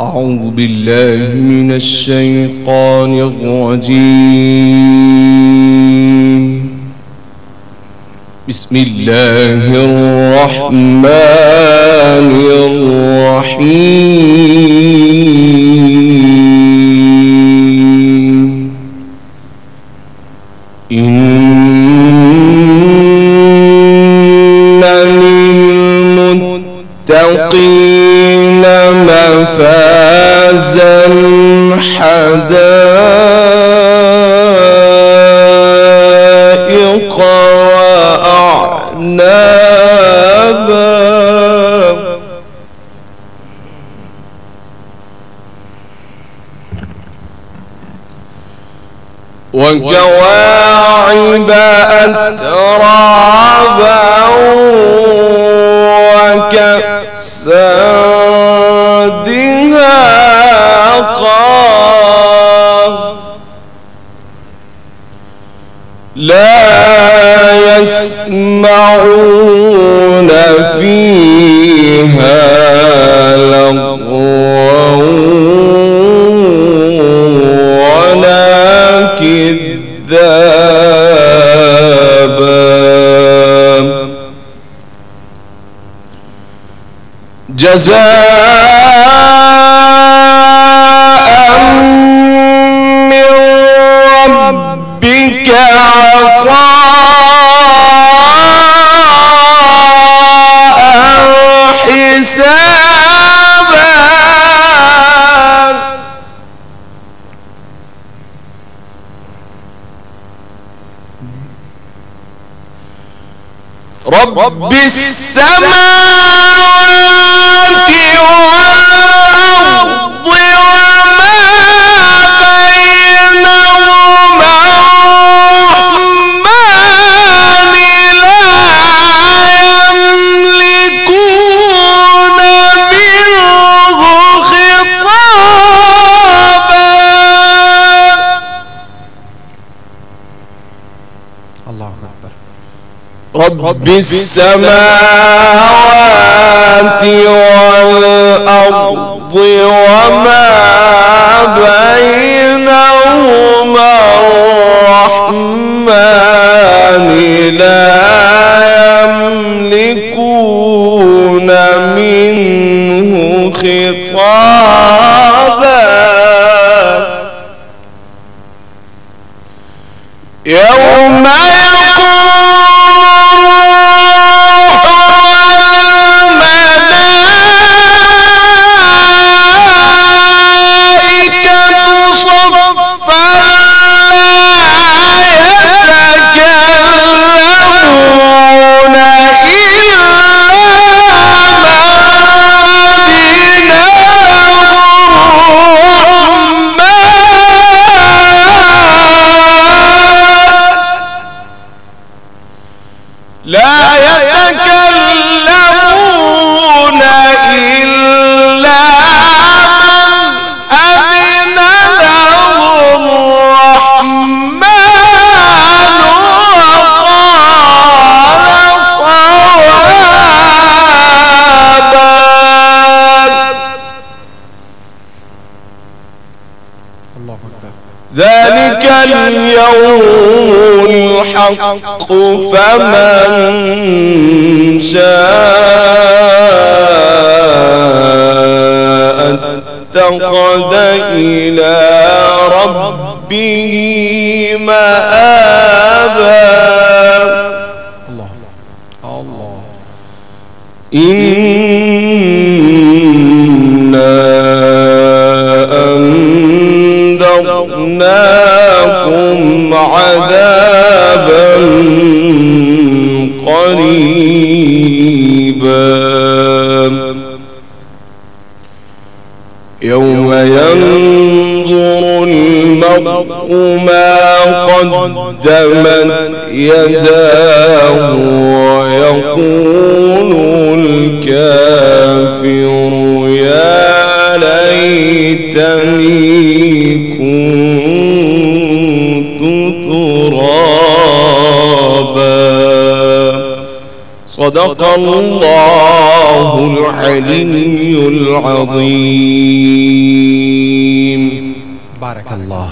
أعوذ بالله من الشيطان الرجيم. بسم الله الرحمن الرحيم. إن للمتقين مفازا حدائق وأعنابا وكواعب أترابا وكأسا دهاقا لا يسمعون فيها لغوا ولا كذابا جزاء من ربك عطاء حسابا رب السماوات والأرض وما بينهما الرحمن لا يملكون منه خطابا. الله أكبر. رب السماوات والأرض وما بينهما الرحمن لا يملكون منه خطابا. يوم لا يتكلمون إلا من أذن له الرحمن وقال صوابا. الله أكبر. ذلك اليوم الحق فمن شاء اتخذ إلى ربه مآبا. الله الله. إنا أنذرناكم عذابا قريبا يوم ينظر المرء ما قدمت يداه ويقول الكافر يا ليتني كنت ترابا. صدق الله العلي العظيم. بارك الله.